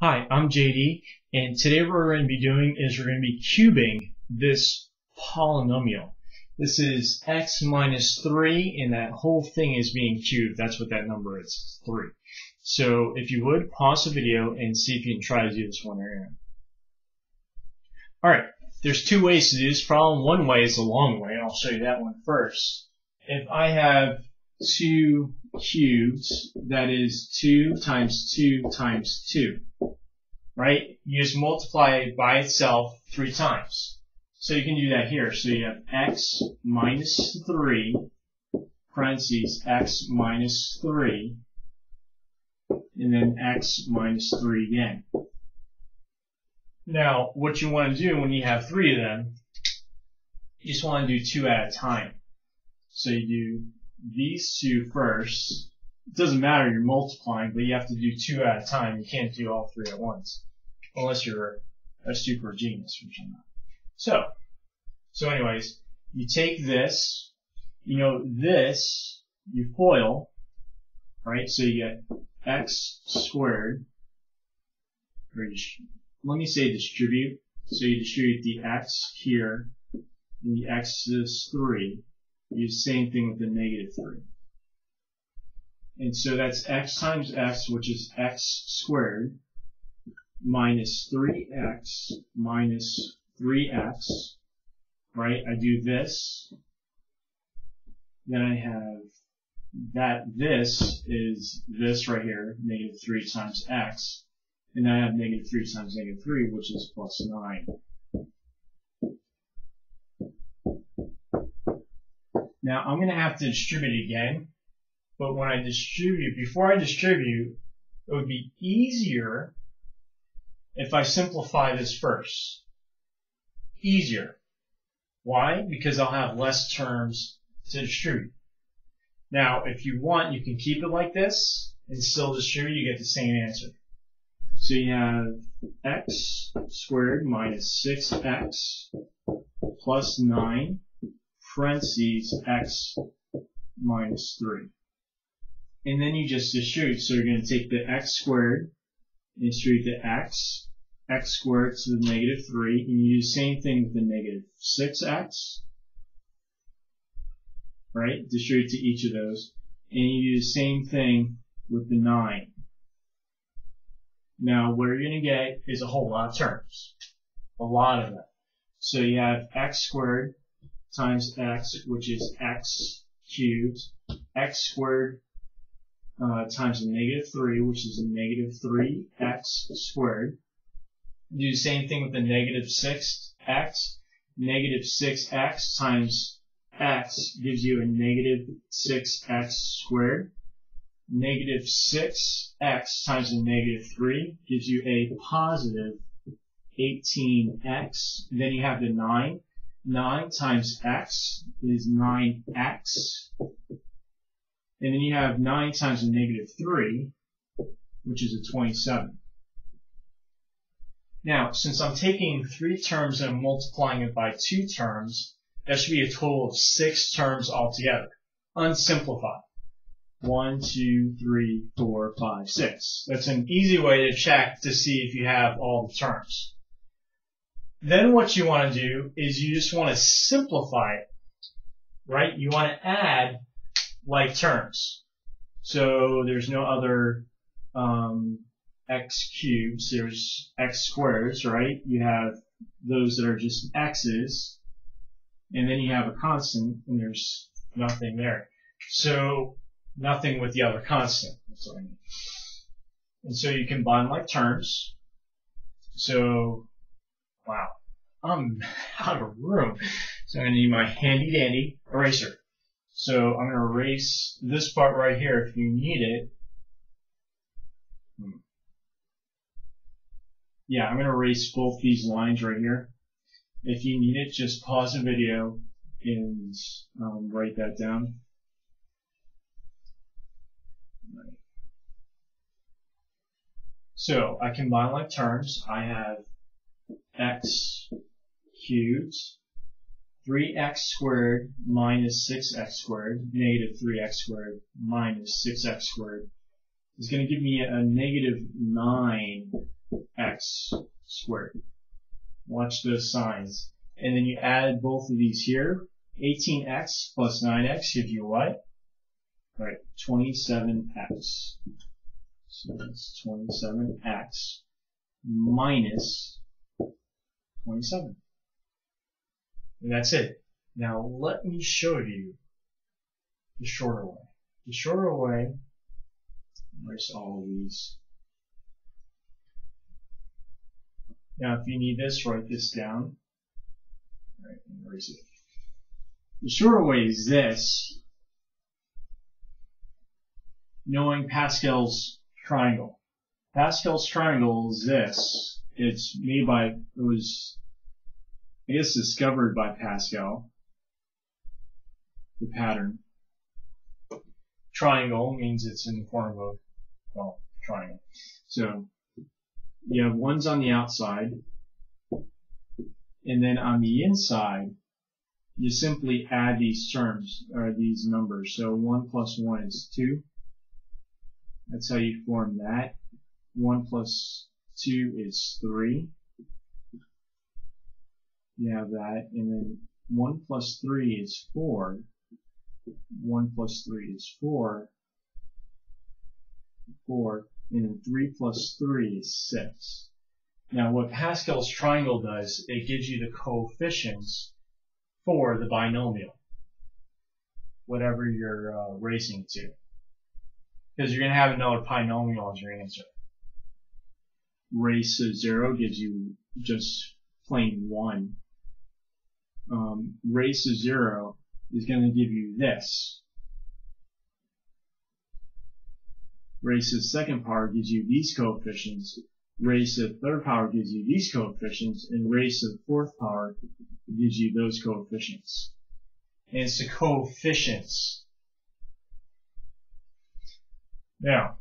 Hi, I'm JD, and today what we're going to be doing is we're going to be cubing this polynomial. This is x minus 3, and that whole thing is being cubed. That's what that number is, 3. So if you would, pause the video and see if you can try to do this one here. Alright, there's two ways to do this problem. One way is a long way, and I'll show you that one first. If I have 2 cubes, that is 2 times 2 times 2. Right? You just multiply it by itself 3 times. So you can do that here. So you have x minus 3, parentheses, x minus 3, and then x minus 3 again. Now, what you want to do when you have 3 of them, you just want to do 2 at a time. So you do these 2 first. It doesn't matter, you're multiplying, but you have to do 2 at a time. You can't do all 3 at once. Unless you're a super genius, which I'm not. So anyways, you take this, this, you FOIL, right? So you get x squared, or let me say distribute. So you distribute the x here, and the x is 3. You do the same thing with the negative 3. And so that's x times x, which is x squared, minus 3x minus 3x, right? I do this, then I have that this is this right here, negative 3 times x, and then I have negative 3 times negative 3, which is plus 9. Now I'm going to have to distribute again, but when I distribute, before I distribute, it would be easier if I simplify this first. Easier. Why? Because I'll have less terms to distribute. Now, if you want, you can keep it like this and still distribute, you get the same answer. So you have x squared minus 6x plus 9, parentheses x minus 3. And then you just distribute. So you're going to take the x squared and distribute the x squared to the negative 3, and you do the same thing with the negative 6x, right? Distribute to each of those, and you do the same thing with the 9. Now, what you're going to get is a whole lot of terms, a lot of them. So you have x squared times x, which is x cubed, x squared times a negative 3, which is a negative 3x squared. Do the same thing with the negative 6x. Negative 6x times x gives you a negative 6x squared. Negative 6x times a negative 3 gives you a positive 18x. Then you have the 9. 9 times x is 9x. And then you have 9 times a negative 3, which is a 27. Now, since I'm taking 3 terms and I'm multiplying it by 2 terms, that should be a total of 6 terms altogether. Unsimplified. 1, 2, 3, 4, 5, 6. That's an easy way to check to see if you have all the terms. Then what you want to do is you just want to simplify it, right? You want to add like terms. So there's no other x cubes, there's x squares, right? You have those that are just x's, and then you have a constant, and there's nothing there. So nothing with the other constant. That's what I mean. And so you combine like terms. So, wow, I'm out of room. So I'm going to need my handy dandy eraser. So I'm going to erase this part right here if you need it. Yeah, I'm going to erase both these lines right here. If you need it, just pause the video and write that down. Right. So I combine like terms. I have x cubed, 3x squared minus 6x squared, negative 3x squared minus 6x squared is going to give me a negative 9 x squared. Watch those signs. And then you add both of these here. 18x plus 9x gives you what? Right, 27x. So that's 27x minus 27. And that's it. Now let me show you the shorter way. The shorter way, erase all of these. Now if you need this, write this down. All right, erase it. The shorter way is this. Knowing Pascal's triangle. Pascal's triangle is this. It's made by, it was, I guess, discovered by Pascal. The pattern. Triangle means it's in the form of, well, triangle. So you have ones on the outside, and then on the inside, you simply add these terms, or these numbers. So 1 plus 1 is 2. That's how you form that. 1 plus 2 is 3. You have that, and then 1 plus 3 is 4. 1 plus 3 is 4. 4. And then 3 plus 3 is 6. Now what Pascal's triangle does, it gives you the coefficients for the binomial, whatever you're racing to. Because you're going to have another binomial as your answer. Race to 0 gives you just plain 1. Race to 0 is going to give you this. Race to the second power gives you these coefficients. Raise to the third power gives you these coefficients, and raise to the fourth power gives you those coefficients. And it's the coefficients. Now,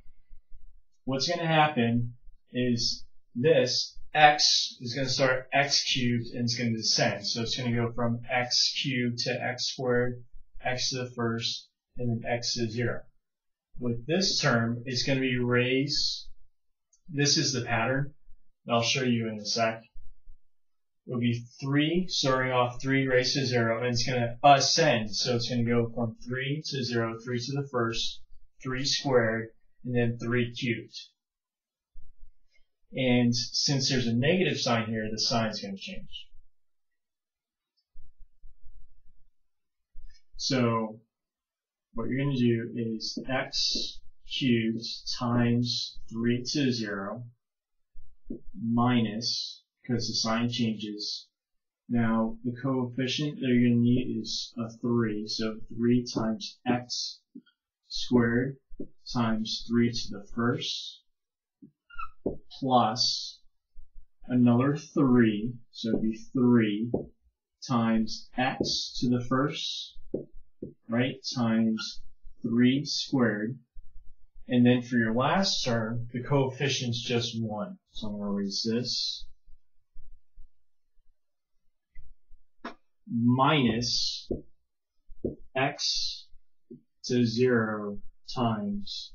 what's going to happen is this x is going to start x cubed and it's going to descend. So it's going to go from x cubed to x squared, x to the first, and then x to 0. With this term, it's going to be raised. This is the pattern. I'll show you in a sec. It'll be 3, starting off 3 raised to 0, and it's going to ascend. So it's going to go from 3 to 0, 3 to the first, 3 squared, and then 3 cubed. And since there's a negative sign here, the sign is going to change. So what you're going to do is x cubed times 3 to 0 minus, because the sign changes. Now the coefficient that you're going to need is a 3, so 3 times x squared times 3 to the first plus another 3, so it'd be 3 times x to the first, right, times 3 squared. And then for your last term, the coefficient's just 1. So I'm going to erase this. Minus x to 0 times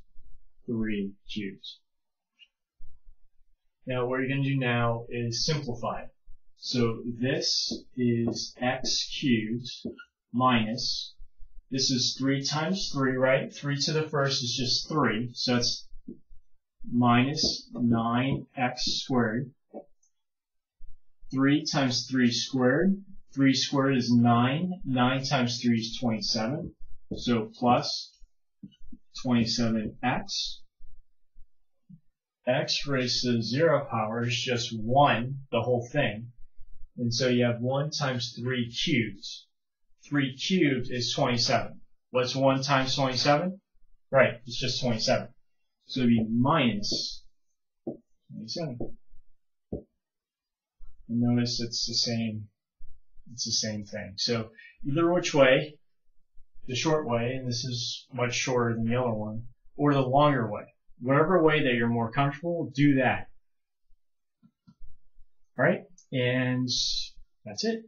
3 cubed. Now what you're going to do now is simplify it. So this is x cubed minus, this is 3 times 3, right? 3 to the first is just 3, so it's minus 9x squared. 3 times 3 squared. 3 squared is 9. 9 times 3 is 27. So plus 27x. X raised to the 0 power is just 1, the whole thing. And so you have 1 times 3 cubed. 3 cubed is 27. What's 1 times 27? Right, it's just 27. So it'd be minus 27. And notice it's the same thing. So either which way, the short way, and this is much shorter than the other one, or the longer way. Whatever way that you're more comfortable, do that. Alright, and that's it.